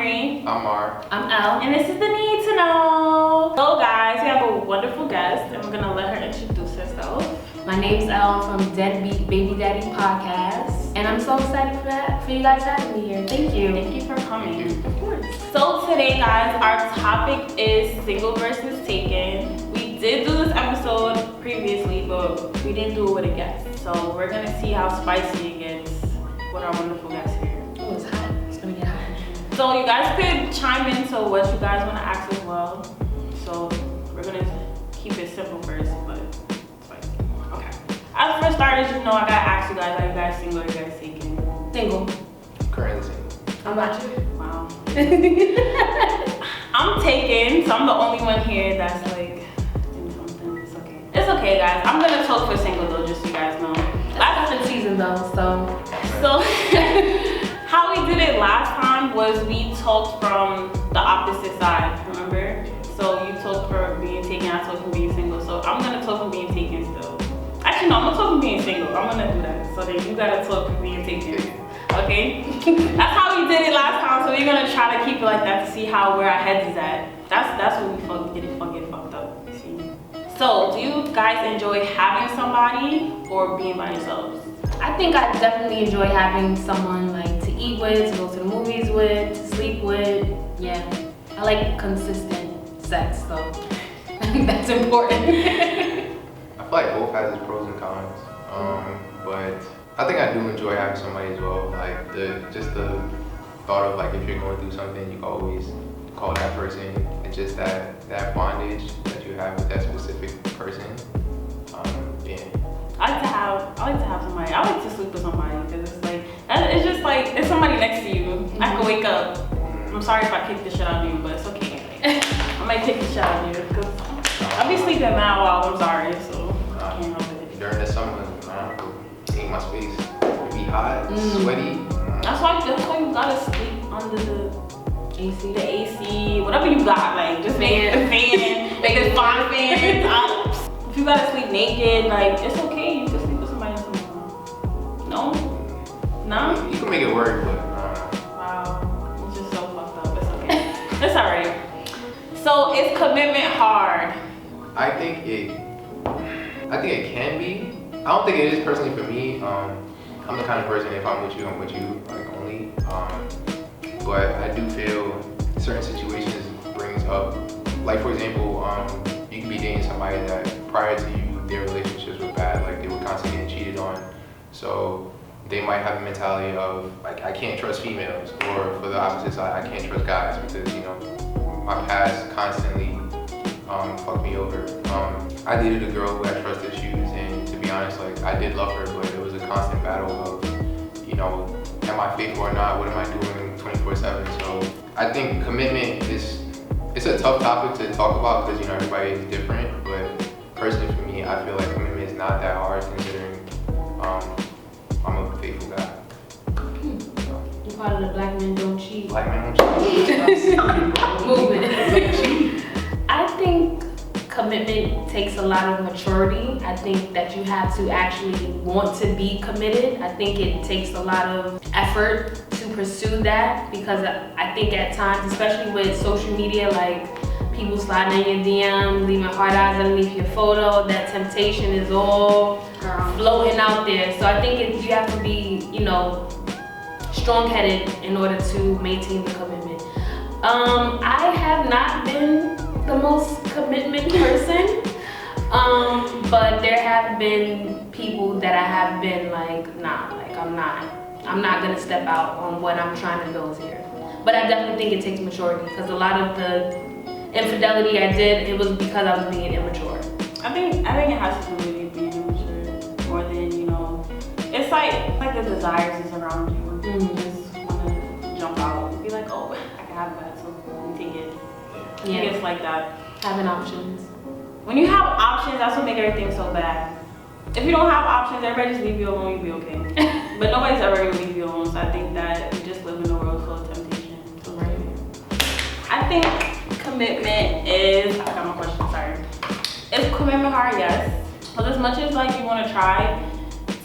Marie. I'm Mar. I'm Elle. And this is The Need to Know. So guys, we have a wonderful guest and we're gonna let her introduce herself. My name's Elle from Deadbeat Baby Daddy Podcast. And I'm so excited for you guys having me here. Thank you. Thank you for coming. Thank you. Of course. So today guys, our topic is single versus taken. We did do this episode previously, but we didn't do it with a guest. So we're gonna see how spicy it gets with our wonderful guest here. Oh, it's hot. It's gonna get hot. So you guys could chime into what you guys want to ask as well. So we're gonna keep it simple first, but it's like, okay. As for starters, I gotta ask you guys, are you guys single or you guys taken? Single. Currently single. How about you? Wow. I'm taken, so I'm the only one here that's like in something. It's okay. It's okay, guys. I'm gonna talk for single though, just so you guys know. Last different season though, So how we did it last time was we talked from the opposite side, remember? So you talked for being taken, I talked from being single. So I'm gonna talk from being taken still. Actually no, I'm gonna talk from being single. I'm gonna do that. So then you gotta talk from being taken. Okay? That's how we did it last time. So we're gonna try to keep it like that to see where our heads is at. That's what we get fucked up. See? So do you guys enjoy having somebody or being by yourselves? I think I definitely enjoy having someone like to eat with, to go to the movies with, to sleep with. Yeah. I like consistent sex, so that's important. I feel like both has its pros and cons. But I think I do enjoy having somebody as well. Like the thought of like if you're going through something, you can always call that person, and just that bondage that you have with that specific person. Yeah. I like to have somebody. I like to sleep with somebody because it's just like it's somebody next to you. I can wake up. I'm sorry if I kick the shit out of you, but it's okay. I might kick the shit out of you because I'll be sleeping mad while I'm sorry, so I can't help it. During the summer, take my space. It be hot, sweaty. That's why you gotta sleep under the AC. AC, whatever you got. Like just make it a fan, make it 5 fans. If you gotta sleep naked, like it's okay. You can sleep with somebody else. No? No? You can make it work, but Wow. It's just so fucked up. It's okay. It's alright. So is commitment hard? I think it can be. I don't think it is personally for me. I'm the kind of person, if I'm with you, like only. But I do feel certain situations brings up, like for example, you could be dating somebody that prior to you, their relationships were bad, like they were constantly getting cheated on. So they might have a mentality of like, I can't trust females, or for the opposite side, I can't trust guys because, my past constantly fucked me over. I dated a girl who had trust issues, and to be honest, like I did love her, but it was a constant battle of, am I faithful or not? What am I doing 24/7? So I think commitment it's a tough topic to talk about because everybody is different, but personally for me, I feel like commitment is not that hard considering I'm a faithful guy. You're part of the Black Men Don't Cheat Black man don't cheat. movement. I think commitment takes a lot of maturity. I think that you have to actually want to be committed. I think it takes a lot of effort to pursue that because I think at times, especially with social media, like people sliding in your DM, leaving hard eyes underneath your photo, that temptation is all floating out there. So I think you have to be, strong-headed in order to maintain the commitment. I have not been the most commitment person, but there have been people that I have been like, nah, like I'm not gonna step out on what I'm trying to build here. But I definitely think it takes maturity because a lot of the infidelity I did, it was because I was being immature. I think it has to do with you being immature more than it's like the desires is around you. You just wanna jump out and be like, oh, I can have that, so let me take it. Yeah. It's like that. Having options. When you have options, that's what makes everything so bad. If you don't have options, everybody just leave you alone, you'll be okay. But nobody's ever gonna leave you alone, so I think that we just live in a world full of temptation. Right. I think commitment is, I got my question, sorry. Is commitment hard? Yes. Because as much as like you want to try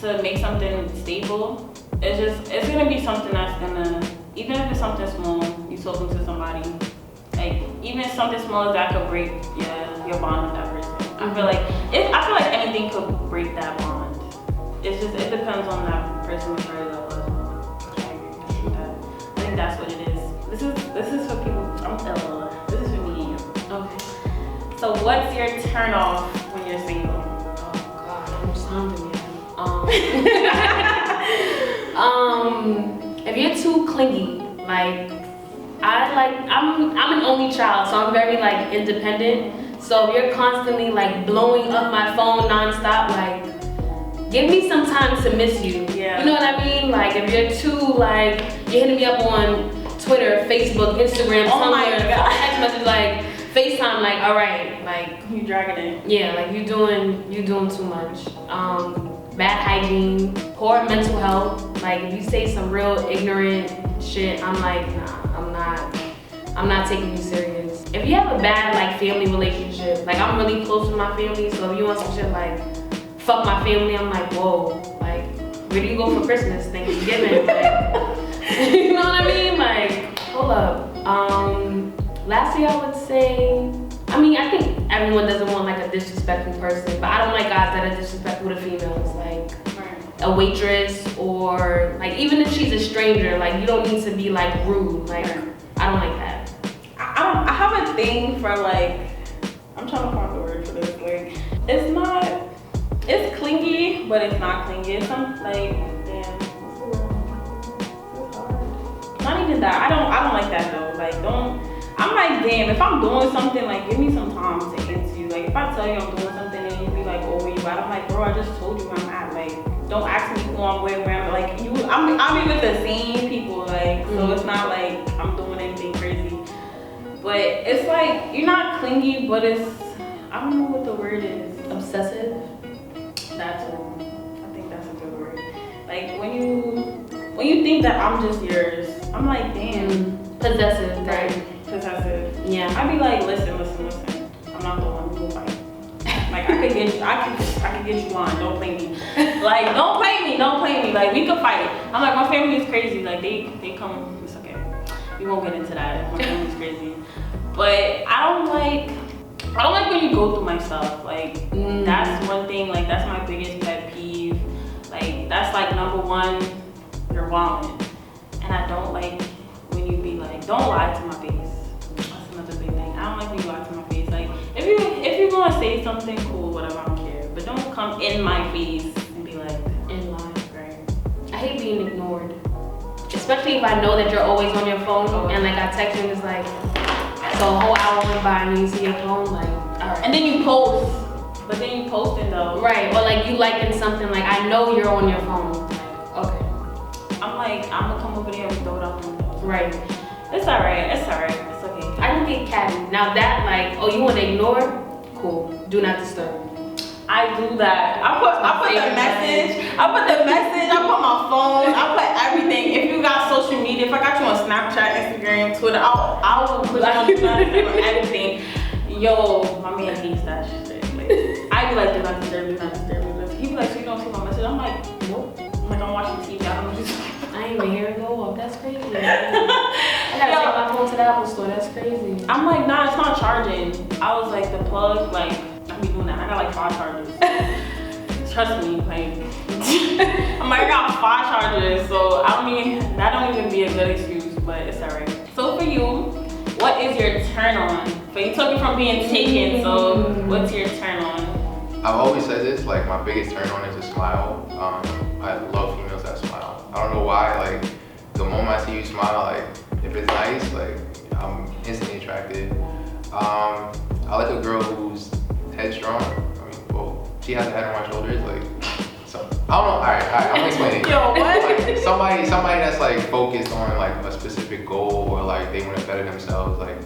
to make something stable, it's gonna be something that's gonna, even if it's something small, you talking to somebody. Like even something small as that could break your bond with that person. I feel like anything could break that bond. It depends on that person maturity level as well. I agree with that. I think that's what it is. This is for people. This is for me and you. Okay. So what's your turn off when you're single? Oh God, I'm sounding if you're too clingy, like I'm an only child, so I'm very like independent. So if you're constantly like blowing up my phone nonstop, like give me some time to miss you. Yeah. You know what I mean? Like if you're too like you're hitting me up on Twitter, Facebook, Instagram, Oh my Tumblr, God. text message, like FaceTime, like all right, like You dragging it. yeah, like you doing too much. Bad hygiene, poor mental health. Like if you say some real ignorant shit, I'm like, nah, I'm not taking you serious. If you have a bad like family relationship, like I'm really close with my family, so if you want some shit like fuck my family, I'm like, whoa, like where do you go for Christmas, Thanksgiving? Like, you know what I mean? Like, hold up. Lastly, I would say, I mean, I think everyone doesn't want like a disrespectful person, but I don't like guys that are disrespectful to females, like a waitress or like even if she's a stranger, like you don't need to be like rude. Like I don't like that. I have a thing for like, I'm trying to find the word for this. Like, it's clingy, but it's not clingy. It's like, damn, what's the word? It's hard. Not even that. I don't like that though. Like, I'm like, damn, if I'm doing something, like, give me some time to answer you. Like, if I tell you I'm doing something and you be like, oh, where you at? I'm like, bro, I just told you where I'm at. Like, don't ask me who I'm with, where I'm like, I'll be with the same people, like, so it's not like I'm doing anything crazy. But it's like, you're not clingy, but it's, I don't know what the word is. Obsessive. That's it. I think that's a good word. Like, when you think that I'm just yours, I'm like, damn. Possessive, right? Possessive. Yeah. I'd be like, listen. I'm not the one who will fight. Like I could get you on. Don't play me. Like don't play me. Like we could fight. I'm like my family is crazy. Like they come. It's okay. We won't get into that. My family's crazy. But I don't like when you go through my stuff. Like that's one thing. Like that's my biggest pet peeve. Like that's like number one. You're wilding. And I don't like when you be like, don't lie to my face. That's another big thing. I don't like when you lie to my face. Like if you're gonna say something, cool, whatever, I don't care. But don't come in my face and be like, In line. right. I hate being ignored. Especially if I know that you're always on your phone and like I text you and it's like, so a whole hour went by and you see your phone, like, alright. And then you post. But then you posting though. Right, or like you liking something, like I know you're on your phone. Like, okay. I'm gonna come over there and throw it out the window. Right. It's alright. It's okay. I don't get catty. Now that like, oh, you want to ignore? Cool. Do not disturb. I do that. I put the message. I put my phone. I put everything. If you got social media, if I got you on Snapchat, Instagram, Twitter, I will put you on everything. Yo, my man hates that shit. Like, I be like, do not disturb. He be like, so you don't see my message? I'm like, nope. I'm like, I'm watching TV. I don't know what you're talking about. I ain't even hear it go off. That's crazy. I gotta take my phone to the Apple store. That's crazy. I'm like, nah, it's not charging. I was like, the plug, like, I be doing that. I got like 5 chargers. Trust me, like, I'm like, I got 5 chargers, so that don't even be a good excuse, but it's alright. So for you, what is your turn on? So you took it from being taken, so what's your turn on? I've always said this, like my biggest turn on is a smile. I love females that smile. I don't know why, like the moment I see you smile, like if it's nice, like I'm instantly attracted. I like a girl who's headstrong. I mean, well, she has a head on my shoulders, like so. I don't know. All right, I'm explaining. Yo, what? Like, somebody that's like focused on like a specific goal or like they want to better themselves. Like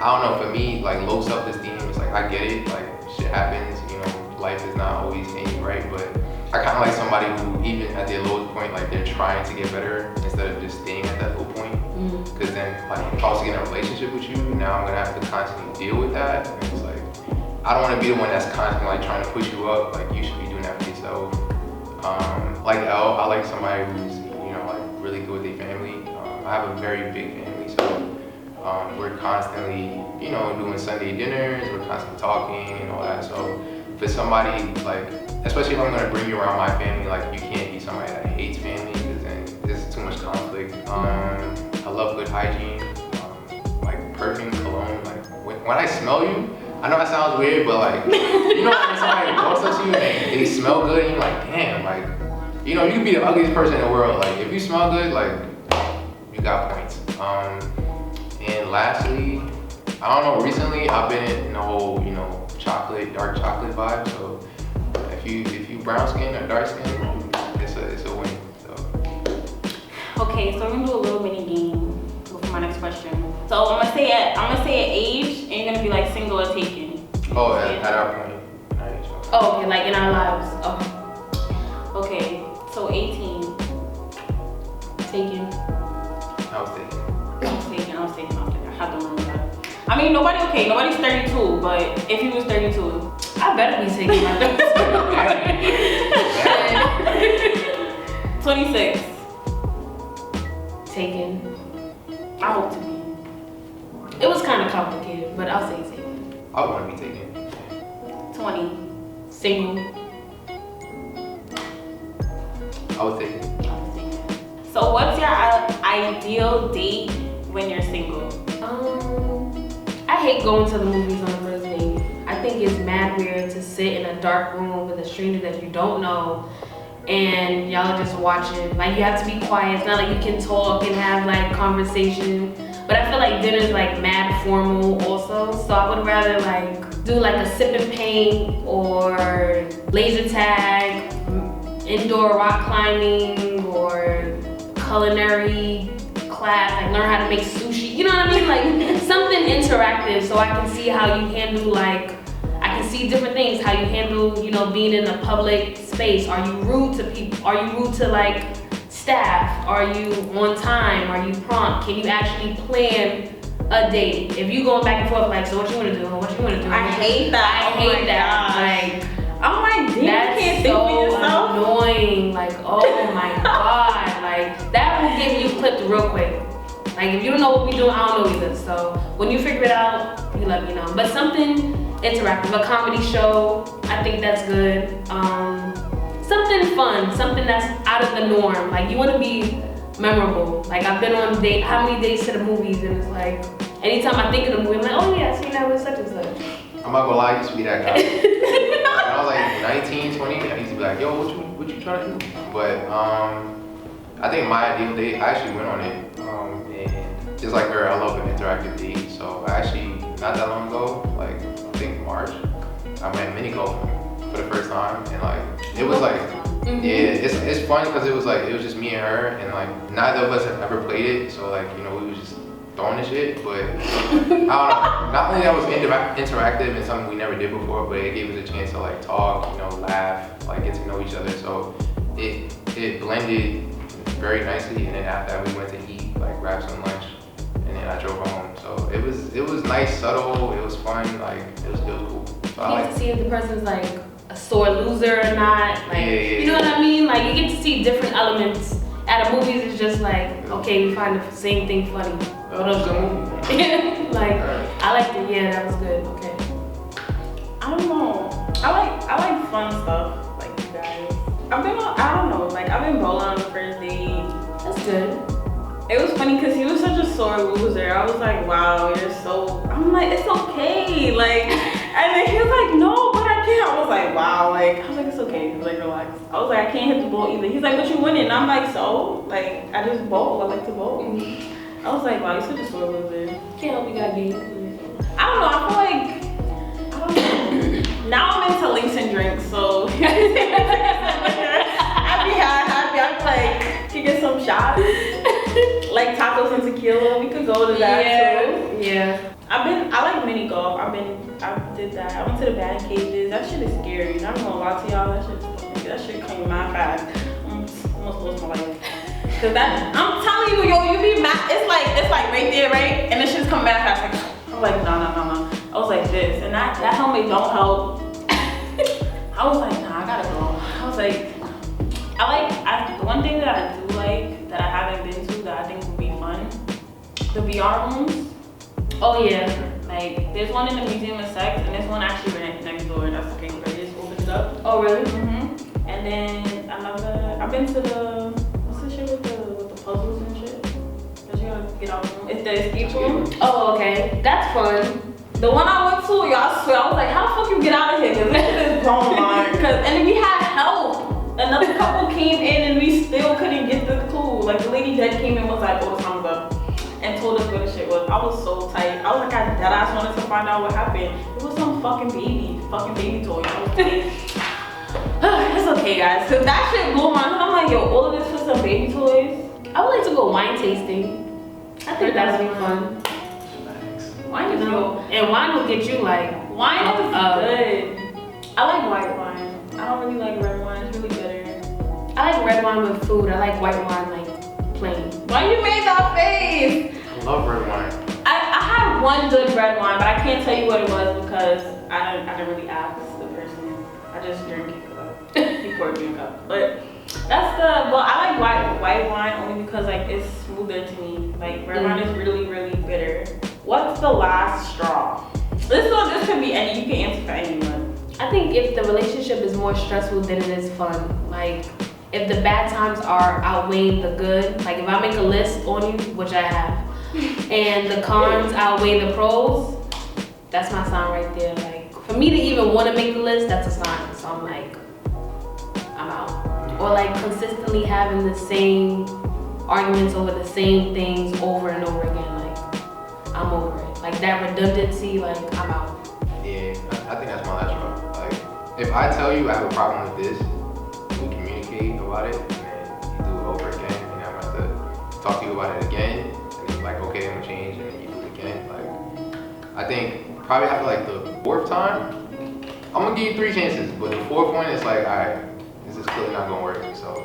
I don't know. For me, like low self-esteem, it's like I get it. Like shit happens. You know, life is not always aiming right, but I kind of like somebody who, even at their lowest point, like they're trying to get better instead of just staying at that low point. Because then, like, if I was to get in a relationship with you, now I'm gonna have to constantly deal with that. And it's like, I don't want to be the one that's constantly like trying to push you up. Like, you should be doing that for yourself. Like Elle, I like somebody who's, you know, like really good with their family. I have a very big family, so We're constantly, you know, doing Sunday dinners. We're constantly talking and all that. So for somebody like, especially if I'm gonna bring you around my family, like you can't be somebody that hates family because then there's too much conflict. I love good hygiene, like perfume, cologne. Like when I smell you, I know that sounds weird, but like, you know, when somebody walks up to you and they smell good, and you're like, damn, like, you know, you can be the ugliest person in the world. Like if you smell good, like you got points. And lastly, I don't know, recently I've been in the whole, you know, dark chocolate vibe. So if you brown skin or dark skin, it's a win. So. Okay, so we're gonna do a little mini game before my next question. So I'm gonna say an age, and you're gonna be like single or taken. Oh, at our point. Nice. Oh, okay, like in our lives. Okay, so 18. Taken. I was thinking. I was taken. I had to remember that. I mean, nobody's 32, but if he was 32, I better be taken. 26. Taken. I hope to be. It was kind of complicated, but I'll say taken. I would want to be taken. 20. Single. I was thinking. So what's your ideal date when you're single? I hate going to the movies on the first date. I think it's mad weird to sit in a dark room with a stranger that you don't know and y'all are just watching. Like you have to be quiet. It's not like you can talk and have like conversation. But I feel like dinner's like mad formal also. So I would rather like do like a sip and paint or laser tag, indoor rock climbing or culinary class, like learn how to make sushi, you know what I mean? Like something interactive so I can see how you handle like, I can see different things, how you handle, you know, being in a public space. Are you rude to people? Are you rude to like staff? Are you on time? Are you prompt? Can you actually plan a date? If you going back and forth like, so what you wanna do? What you wanna do? I hate that. I hate that. Like, I'm like, damn, you can't think for yourself. Annoying. Like, oh my god. Like, that will get you clipped real quick. Like, if you don't know what we do, I don't know either. So, when you figure it out, you let me know. But something interactive, a comedy show, I think that's good. Something fun, something that's out of the norm. Like, you want to be memorable. Like, I've been on how many dates to the movies, and it's like, anytime I think of the movie, I'm like, oh yeah, I seen that with such and such. I'm not gonna lie, I used to be that guy. When I was like 19, 20, I used to be like, yo, what you trying to do? But I think my ideal date, I actually went on it. And just like her, I love an interactive date. So I actually, not that long ago, like I think March, I went mini golfing for the first time. And like, it was like, yeah, it's fun because it was just me and her. And like, neither of us had ever played it. So like, you know, we was just throwing the shit, but I don't know. Not only that was interactive and something we never did before, but it gave us a chance to like talk, you know, laugh, like get to know each other. So it blended very nicely. And then after that, we went to eat, like grab some lunch, and then I drove home. So it was nice, subtle. It was fun. Like it was cool. So you get to see if the person's like a sore loser or not. Like you know what I mean? Like you get to see different elements. At a movies, it's just like, okay, we find the same thing funny. What else the movie? Like, I liked it. Yeah, that was good. Okay. I don't know. I like fun stuff, like you guys. I don't know. Like I've been bowling on the first date. That's good. It was funny because he was such a sore loser. I was like, wow, you're so. I'm like, it's okay. Like, and then he was like, no, but I can't. I was like, wow. Like, I was like, it's okay. He's like, relax. I was like, I can't hit the ball either. He's like, but you winning. And I'm like, so? Like, I just bowl. I like to bowl. I was like, wow, you're such a sore loser. Can't help you got game. I don't know. I feel like, now I'm into links and drinks, so I'd be happy. I'd like, to get some shots. Like tacos and tequila, we could go to that too. Yeah. I like mini golf. I did that. I went to the bat cages. That shit is scary. I'm not gonna lie to y'all. That shit came mad fast. Almost lost my life. Cause I'm telling you, yo, you be mad. It's like right there, right? And the shit's coming mad fast. Like, I'm like, no. I was like this, and that helmet don't help. I was like, nah, I gotta go. I was like, the one thing that I do like that I haven't been to that I think would be fun, the VR rooms. Oh yeah. Like, there's one in the Museum of Sex, and there's one actually right next door. That's okay, but they just opened it up. Oh really? And then I've been to the, what's the shit with the puzzles and shit? Cause you gotta get out the room. It's the escape room. Oh okay, that's fun. The one I went to, y'all, I swear, I was like, how the fuck you get out of here? Cause this shit is blowing my mind. And then we had help. Another couple came in and we still couldn't get the clue. Like the lady that came in was like, oh, the time's up. And told us what the shit was. I was so tight. I was like, I dead ass wanted to find out what happened. It was some fucking baby toy. I was like, it's okay, guys. Cause that shit blew my mind. I'm like, yo, all of this for some baby toys. I would like to go wine tasting. I think that would be fun. Wine is good. And wine will get you like Wine is good. I like white wine. I don't really like red wine. It's really bitter. I like red wine with food. I like white wine like plain. Why you made that face? I love red wine. I had one good red wine, but I can't tell you what it was because I didn't really ask the person. I just drank it. He poured me a cup. But I like white wine only because like it's smoother to me. Like red wine is really, really bitter. What's the last straw? This could be any. You can answer for anyone. I think if the relationship is more stressful than it is fun, like if the bad times are outweighing the good, like if I make a list on you, which I have, and the cons outweigh the pros, that's my sign right there. Like for me to even want to make the list, that's a sign. So I'm like, I'm out. Or like consistently having the same arguments over the same things over and over again, like I'm over it. Like that redundancy, like I'm out. Yeah, I think that's my last straw. Like, if I tell you I have a problem with this, we communicate about it, and then you do it over again, and I'm about to talk to you about it again, and you're like, okay, I'm gonna change, and then you do it again. Like, I think probably after like the fourth time, I'm gonna give you 3 chances, but the fourth one is like, alright, this is clearly not gonna work. So,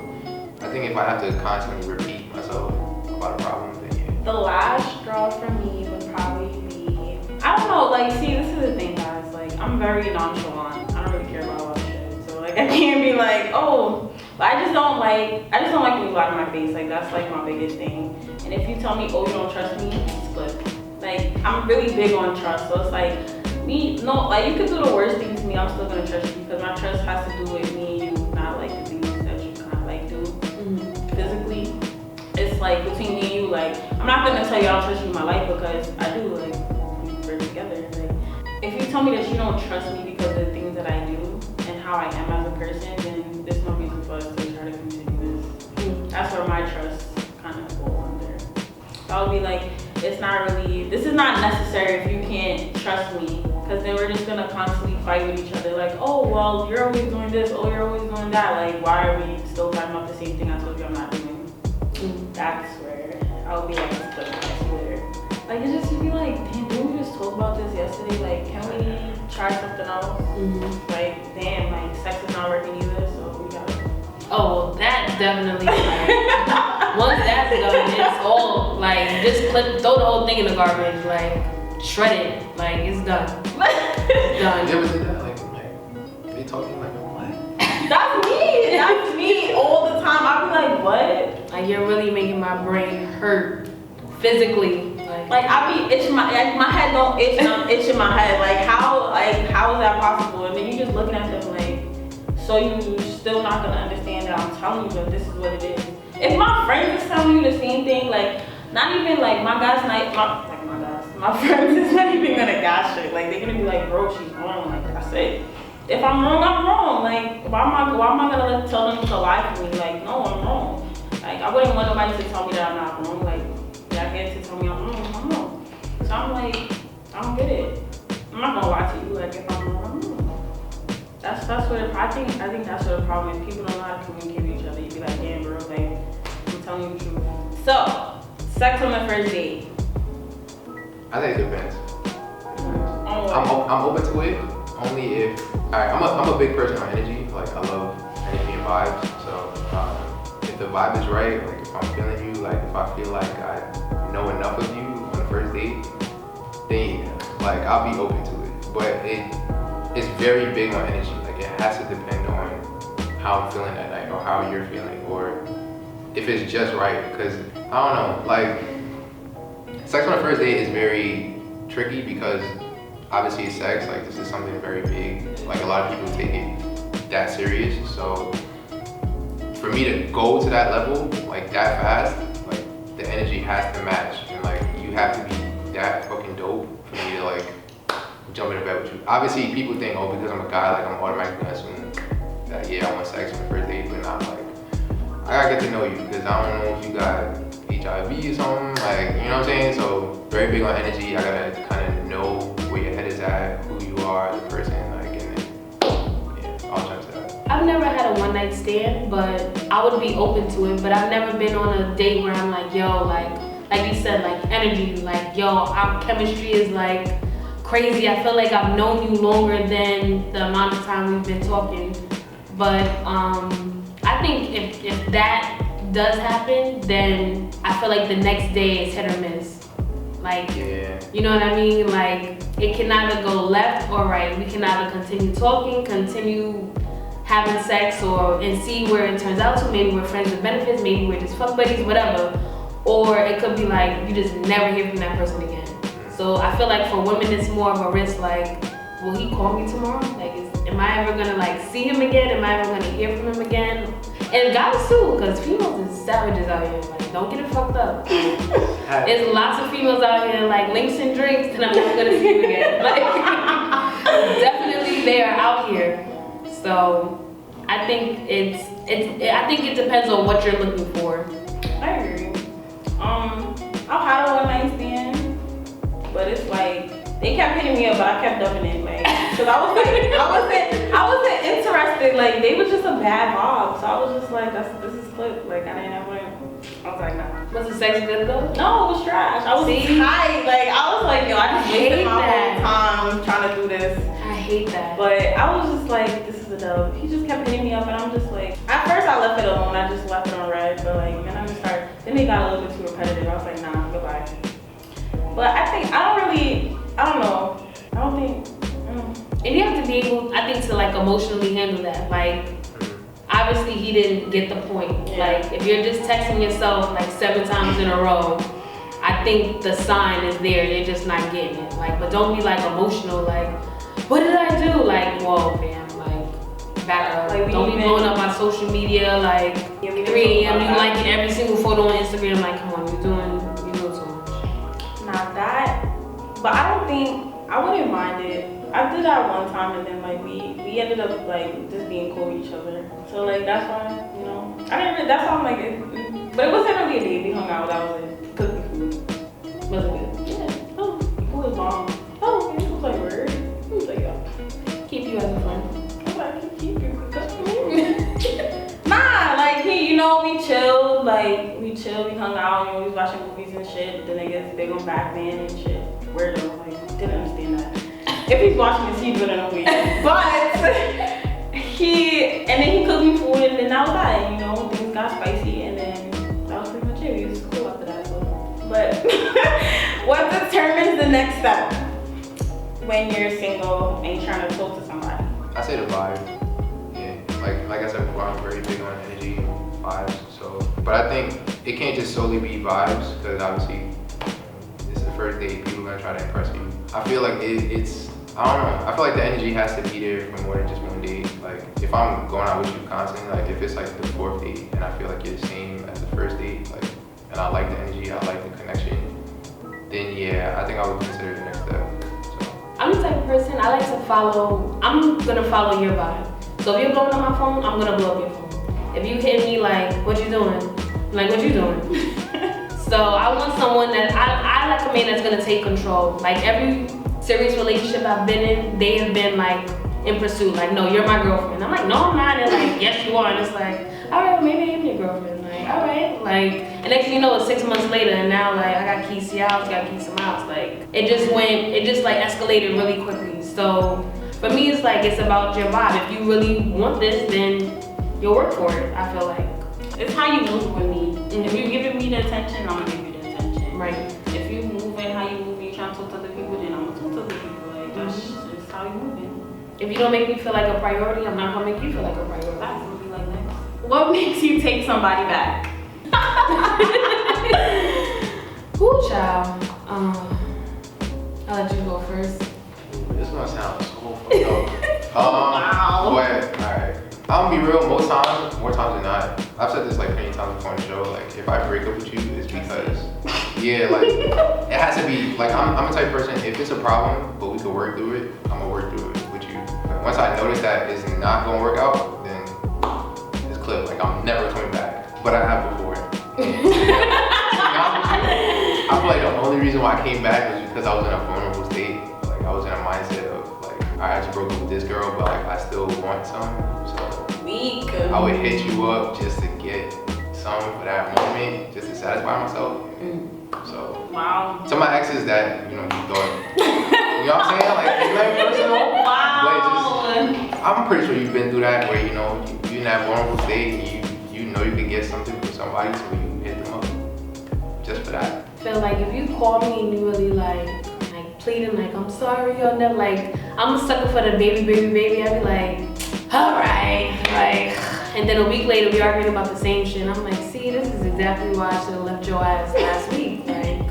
I think if I have to constantly repeat myself about a problem, then yeah. The last straw for me would probably be, I don't know, like, see, this is the thing, guys. Like, I'm very nonchalant. I don't really care about a lot of shit. So, like, I can't be like, oh, but I just don't like when you lie to my face. Like, that's, like, my biggest thing. And if you tell me, oh, you don't trust me, split. Like, I'm really big on trust. So, it's like, like, you could do the worst thing to me, I'm still gonna trust you. Because my trust has to do with me and you, not, like, the things that you kind of, like, do physically. It's, like, between me and you, like, I'm not gonna tell you I don't trust you in my life because I do, like, we're together. Like, if you tell me that you don't trust me because of the things that I do and how I am as a person, then there's no reason for us to try to continue this. That's where my trust kind of goes under. So I would be like, this is not necessary if you can't trust me, because then we're just gonna constantly fight with each other. Like, oh, well, you're always doing this, oh, you're always doing that. Like, why are we still talking about the same thing I told you I'm not doing? That's where I'll be like, like, it just be like, damn, didn't we just talk about this yesterday? Like, can we try something else? Like, damn, like, sex is not working either, so we gotta. Oh, that definitely. Like, once that's done, it's all like just throw the whole thing in the garbage, like shred it, like it's done. It's done. You ever did that? Like they talking like, what? That's me. That's me all the time. I be like, what? Like you're really making my brain hurt physically. Like I be itching my head don't itch and I'm itching my head. Like how is that possible? And then you just looking at them like, so you still not gonna understand that I'm telling you that this is what it is. If my friend is telling you the same thing, like not even like my friends is not even gonna gas shit. Like they're gonna be like, bro, she's wrong. Like that's it. If I'm wrong, I'm wrong. Like why am I gonna tell them to lie for me? Like no, I'm wrong. Like I wouldn't want nobody to tell me that I'm not wrong. Like they're here to tell me I'm wrong. So I'm like, I don't get it. I'm not gonna lie to you. Like if I'm wrong, I'm wrong. That's what I think that's what the problem is. People don't know how to communicate with each other. You be like, damn, bro, like I'm telling you the truth. So, sex on the first date. I think it depends. I'm open to it only if I'm a big person on energy. Like I love energy and vibes. So if the vibe is right, like if I'm feeling you, like if I feel like I know enough of you on the first date, then like I'll be open to it. But it's very big on energy. Like it has to depend on how I'm feeling that night or how you're feeling or if it's just right. Because I don't know, like sex on the first date is very tricky because obviously it's sex, like this is something very big. Like a lot of people take it that serious. So for me to go to that level, like that fast, like the energy has to match. And like you have to be that fucking dope for me to like jump into bed with you. Obviously people think, oh, because I'm a guy, like I'm automatically gonna assume that yeah, I want sex on the first date, but not like, I gotta get to know you because I don't know if you got HIV or something, like, you know what I'm saying? So very big on energy. I gotta kind of know where your head is at, who you are as a person, like, and then, yeah, I'll jump to that. I've never had a one night stand, but I would be open to it. But I've never been on a date where I'm like, yo, like you said, like energy, like, yo, our chemistry is like crazy. I feel like I've known you longer than the amount of time we've been talking. But I think if that does happen, then I feel like the next day is hit or miss. Like, yeah. You know what I mean? Like, it can either go left or right. We can either continue talking, continue having sex, and see where it turns out to. Maybe we're friends with benefits, maybe we're just fuck buddies, whatever. Or it could be like, you just never hear from that person again. So I feel like for women, it's more of a risk, like, will he call me tomorrow? Like, am I ever gonna like see him again? Am I ever gonna hear from him again? And guys too, because females is savages out here. Like, don't get it fucked up. There's lots of females out here like links and drinks, and I'm never gonna see you again. Like, definitely they are out here. So I think I think it depends on what you're looking for. I agree. I've had a one night stand, but it's like they kept hitting me up, but I kept dumping it, like, cause I was like, I wasn't interested. Like, they was just a bad vibe, so I was just like, this is clip. Like, I didn't have one. I was like, nah. Was the sex good though? No, it was trash. I was tight. Like, I was like, yo, I just wasted my whole time trying to do this. I hate that. But I was just like, this is a dub. He just kept hitting me up, and I'm just like, at first I left it alone. I just left it on red, but like, then it got a little bit too repetitive. I was like, nah, goodbye. But I don't know. I don't think. And you have to be able, I think, to like emotionally handle that. Like, obviously he didn't get the point. Yeah. Like, if you're just texting yourself like 7 times in a row, I think the sign is there. You're just not getting it. Like, but don't be like emotional. Like, what did I do? Like, whoa, fam. Like, back up. Like, don't be blowing up on social media. Like, 3 a.m. You liking every single photo on Instagram. Like, come on, you're doing too much. Not that. But I wouldn't mind it. I did that one time, and then like we ended up like just being cool with each other. So like that's why, you know, that's why I'm like, but it wasn't really a date. We hung out. That was it. Cooked me food. Was it good? Yeah. Oh, it was bomb. Oh, okay. It was like word. It was like, yeah. Keep you as a friend. I'm like, keep you. Nah, like we chilled. Like we hung out. We was watching movies and shit. The niggas big on Batman and shit. Weirdo, like, didn't understand that. If he's watching this, he's gonna know me. But then he cooked me food, and then that was that. Things got spicy, and then that was pretty much it. He was cool after that. But what determines the next step when you're single and you're trying to talk to somebody? I say the vibe. Yeah, like I said before, I'm very big on energy, vibes. So, but I think it can't just solely be vibes, because obviously it's the first date. People are gonna try to impress you. I feel like it's. I don't know. I feel like the energy has to be there for more than just one date. Like, if I'm going out with you constantly, like if it's like the 4th date and I feel like you're the same as the first date, like, and I like the energy, I like the connection, then yeah, I think I would consider the next step. So. I'm the type of person, I like to follow, I'm gonna follow your vibe. So if you're blowing up my phone, I'm gonna blow up your phone. If you hit me like, what you doing? I'm like, what you doing? So I want someone that, I like a man that's gonna take control. Like, every serious relationship I've been in, they have been like in pursuit. Like, no, you're my girlfriend. I'm like, no, I'm not. And like, yes, you are. And it's like, all right, maybe I am your girlfriend. Like, all right. Like, and next thing you know, it's 6 months later, and now like I got keys to your house, got keys to my house. Like, it just like escalated really quickly. So for me, it's like, it's about your vibe. If you really want this, then you'll work for it. I feel like it's how you move with me. Mm-hmm. If you're giving me the attention, I'm gonna give you the attention. Right. If you moving how you move, you trying to talk to other people, then I'm gonna talk to other people. Like, that's just how you moving. If you don't make me feel like a priority, I'm not gonna make you feel like a priority. That's gonna be like that. What makes you take somebody back? Ooh, child. I'll let you go first. This gonna sound so fucked up. Wow. But alright, I'm gonna be real. More times than not, I've said this like many times before on the show. Like, if I break up with you, it's because like it has to be like I'm a type of person. If it's a problem, but we can work through it, I'm gonna work through it with you. But once I notice that it's not gonna work out, then it's clip. Like, I'm never coming back. But I have before. I feel like the only reason why I came back was because I was in a vulnerable state. Like, I was in a mindset of like, I just broke up with this girl, but like I still want some. So I would hit you up just to get some for that moment, just to satisfy myself. So Wow. to my exes that you thought, you know what I'm saying? Like, it's not personal. Wow. But just, I'm pretty sure you've been through that where you're in that vulnerable state and you know you can get something from somebody, so you hit them up just for that. I feel like if you call me and you really like pleading like I'm sorry or nothing, like I'm a sucker for the baby, I'd be like, alright, like, and then a week later we arguing about the same shit. I'm like, see, this is exactly why I should have left your ass last week. Like,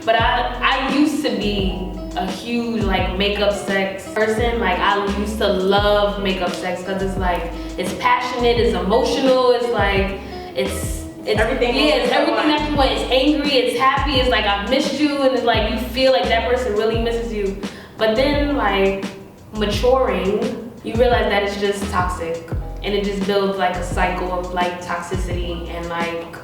but I used to be a huge like makeup sex person. Like, I used to love makeup sex because it's like, it's passionate, it's emotional, it's like, it's everything. Yeah, it's everything that you want. It's angry, it's happy, it's like I've missed you, and it's like you feel like that person really misses you. But then like maturing, you realize that it's just toxic, and it just builds like a cycle of like toxicity, and like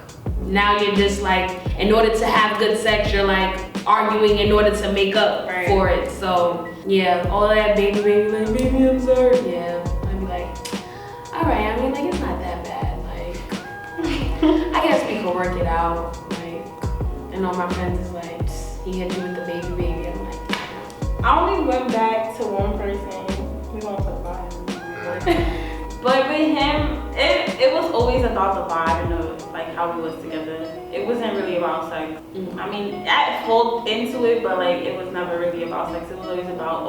now you're just like, in order to have good sex, you're like arguing in order to make up for it. So yeah, all that baby, like baby, I'm sorry. Yeah, I'd be like, all right. I mean, like, it's not that bad. I guess we could work it out, like, and all my friends is like, he hit you with the baby. I'm like, I only went back to one person. We won't talk about him. But with him, it was always about the vibe and like how we was together. It wasn't really about sex. I mean, I fall into it, but like it was never really about sex. It was always about,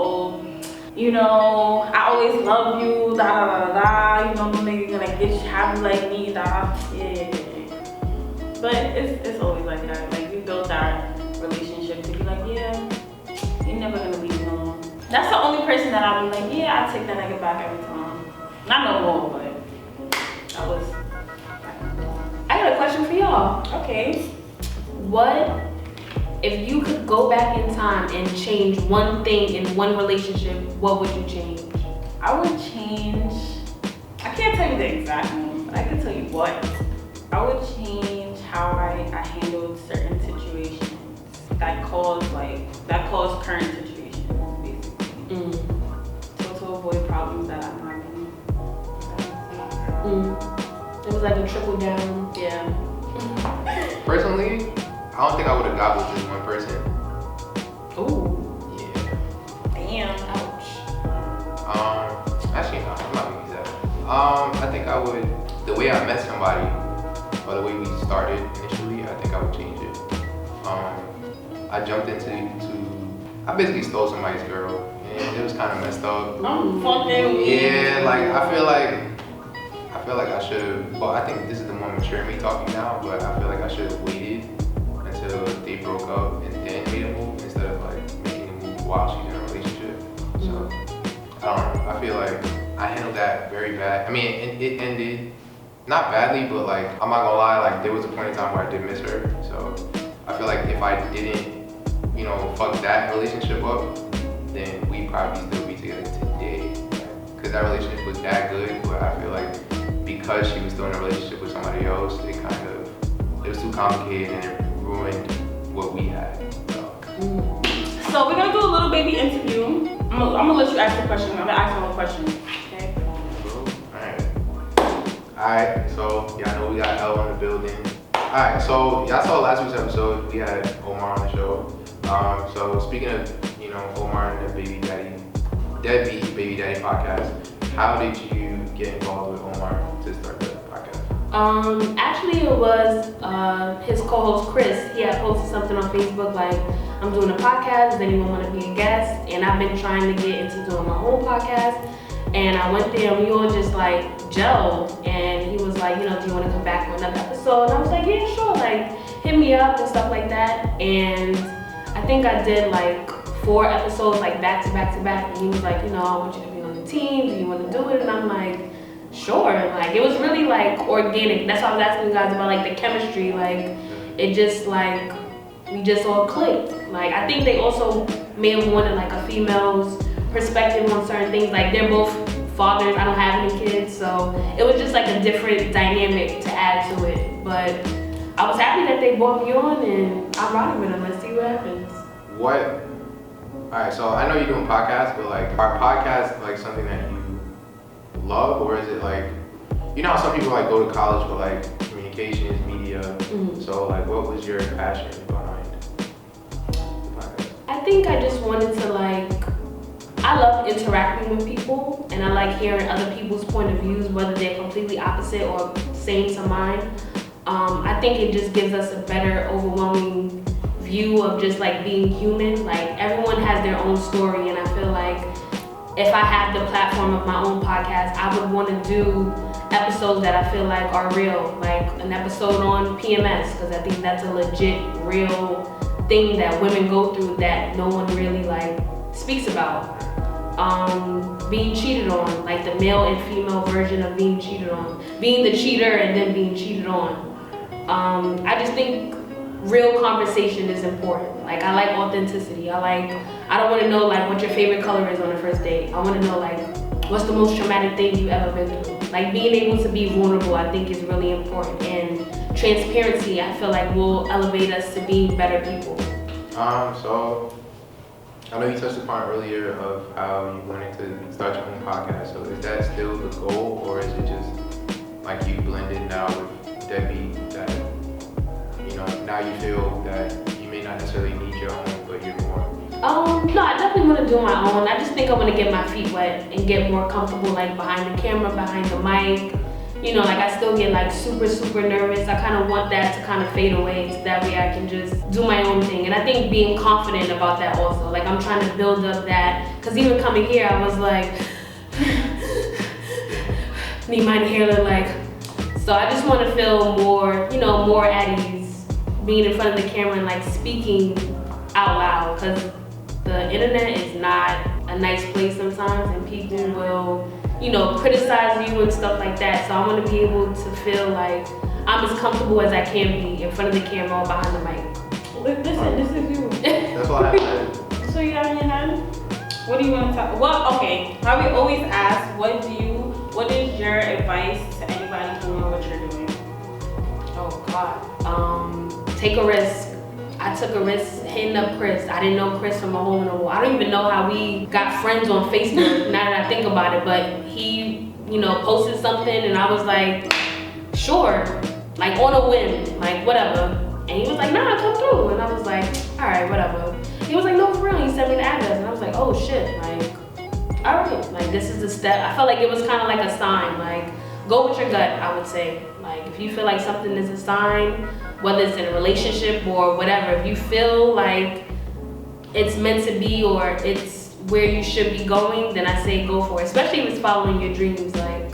I always love you, da da da da. No nigga gonna get you happy like me, da. Yeah. But it's always like that. Like, we built that relationship to be like, yeah, you're never gonna leave me alone. That's the only person that I'll be like, yeah, I take that nigga back every time. Not no more, but I was. I got a question for y'all. Okay. What if you could go back in time and change one thing in one relationship? What would you change? I would change. I can't tell you the exact name, but I can tell you what. I would change how I handled certain situations that caused current situations, basically. So to avoid problems that I'm not in. It was like a trickle down. Yeah. Personally, I don't think I would have got with just one person. Ooh. Yeah. Damn. Ouch. Actually, no, I'm not gonna use that. I think I would, the way I met somebody, or the way we started initially, I think I would change it. I jumped I basically stole somebody's girl, and it was kind of messed up. I'm fucking Yeah, like I feel like I should have. Well, I think this is the more mature me talking now, but I feel like I should have waited until they broke up and then made a move instead of like making a move while she's in a relationship. So I don't know. I feel like I handled that very bad. I mean, it ended not badly, but like I'm not gonna lie, like there was a point in time where I did miss her. So I feel like if I didn't, fuck that relationship up, then we'd probably still be together today. Because that relationship was that good, but I feel like because she was still in a relationship with somebody else, it was too complicated and it ruined what we had. So we're gonna do a little baby interview. I'm gonna let you ask the question. I'm gonna ask him a question. Okay. Alright, so y'all know we got L in the building. Alright, so y'all saw last week's episode, we had Omar on the show. So speaking of, Omar and the Deadbeat Baby Daddy podcast, how did you get involved with Omar to start the podcast? Actually it was his co-host Chris. He had posted something on Facebook like, I'm doing a podcast, does anyone want to be a guest? And I've been trying to get into doing my own podcast. And I went there and we all just like gelled, and he was like, do you want to come back for another episode? And I was like, yeah, sure, like hit me up and stuff like that. And I I think I did like 4 episodes like back to back to back, and he was like, you know, I want you to be on the team, do you want to do it? And I'm like, sure. Like it was really like organic. That's why I was asking you guys about like the chemistry. Like it just like we just all clicked. Like I think they also may have wanted like a female's perspective on certain things. Like they're both fathers. I don't have any kids, so it was just like a different dynamic to add to it. But I was happy that they brought me on, and I'm riding with them. Let's see what happens. What? Alright, so I know you're doing podcasts, but like, are podcasts like something that you love, or is it like, you know how some people like go to college for like communications, media, so like what was your passion behind the podcast? I think I just wanted to like, I love interacting with people, and I like hearing other people's point of views, whether they're completely opposite or same to mine. I think it just gives us a better, overwhelming view of just like being human. Like everyone has their own story, and I feel like if I have the platform of my own podcast, I would want to do episodes that I feel like are real, like an episode on PMS, because I think that's a legit, real thing that women go through that no one really like speaks about. Being cheated on, like the male and female version of being cheated on, being the cheater and then being cheated on. I just think real conversation is important. Like I like authenticity. I don't want to know like what your favorite color is on the first date. I want to know like what's the most traumatic thing you've ever been through. Like being able to be vulnerable, I think is really important, and transparency, I feel like will elevate us to being better people. So I know you touched upon earlier of how you wanted to start your own podcast. So is that still the goal, or is it just like you blended now with Debbie that, you know, now you feel that you may not necessarily need your own, but you're more? No, I definitely want to do my own. I just think I want to get my feet wet and get more comfortable like behind the camera, behind the mic. You know, like I still get like super, super nervous. I kind of want that to kind of fade away so that way I can just do my own thing. And I think being confident about that also. Like I'm trying to build up that, because even coming here, I was like, need my inhaler, like. So I just want to feel more, you know, more at ease being in front of the camera and like speaking out loud, because the internet is not a nice place sometimes, and people will, you know, criticize you and stuff like that. So I want to be able to feel like I'm as comfortable as I can be in front of the camera or behind the mic. Listen, this is you. That's what I said. So you got in your head? What do you want to talk? Well, okay. How we always ask, what is your advice to anybody doing what you're doing? Oh God. Take a risk. I took a risk hitting up Chris. I didn't know Chris from a hole in the wall. I don't even know how we got friends on Facebook now that I think about it, but he, you know, posted something and I was like, sure, like on a whim, like whatever. And he was like, nah, come through. And I was like, all right, whatever. He was like, no, for real. He sent me the address. And I was like, oh shit, like, all right, like this is the step. I felt like it was kind of like a sign, like go with your gut, I would say. Like if you feel like something is a sign, whether it's in a relationship or whatever, if you feel like it's meant to be or it's where you should be going, then I say go for it. Especially if it's following your dreams, like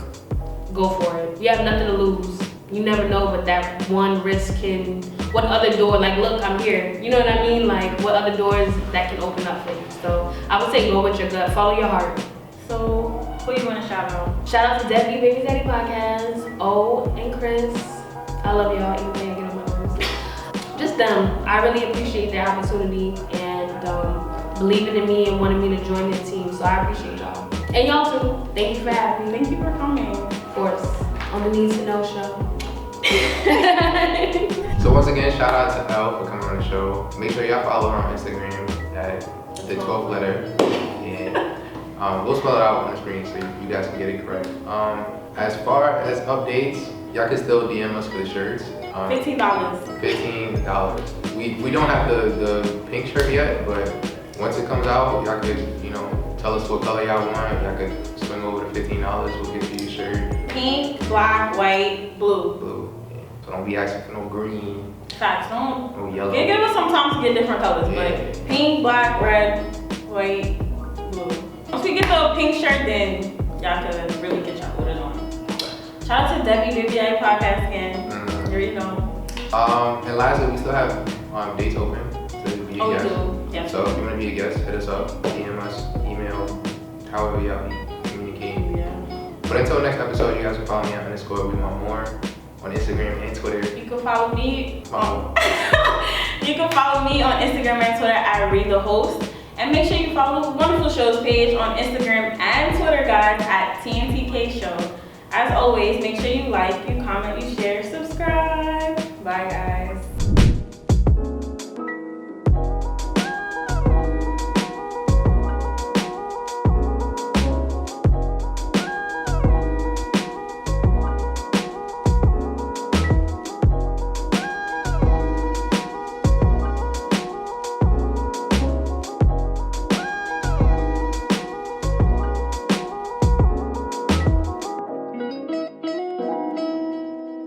go for it. You have nothing to lose. You never know what that one risk can, what other door, like look, I'm here. You know what I mean? Like what other doors that can open up for you. So I would say go with your gut, follow your heart. So who you want to shout out? Shout out to Debbie Baby Daddy Podcast, O and Chris. I love y'all, even though you get on my nerves. Just them. I really appreciate their opportunity and believing in me and wanting me to join their team. So I appreciate y'all. And y'all too. Thank you for having me. Thank you for coming. Of course. On the Needs to Know show. So once again, shout out to Elle for coming on the show. Make sure y'all follow her on Instagram at the 12th letter. And we'll spell it out on the screen so you guys can get it correct. As far as updates, y'all can still DM us for the shirts. $15. $15. We don't have the pink shirt yet, but once it comes out, y'all could, you know, tell us what color y'all want. Y'all could swing over to $15. We'll get you a shirt. Pink, black, white, blue. Blue. Yeah. So don't be asking for no green. Facts, don't. No yellow. Give us sometimes get different colors, Yeah. but pink, black, red, white, blue. Once we get the pink shirt, then y'all can really get y'all put it on. Shout out to Debbie Baby Daddy Podcast again. There you go. And lastly, we still have dates open to view. Oh, we do. Yes. So if you want to be a guest, hit us up, DM us, email, however y'all communicate. Yeah. But until next episode, you guys can follow me at _ we want more on Instagram and Twitter. You can follow me on you can follow me on Instagram and Twitter at Read the Host. And make sure you follow the Wonderful Shows page on Instagram and Twitter, guys, at TNTK Show. As always, make sure you like, you comment, you share, subscribe. Bye, guys.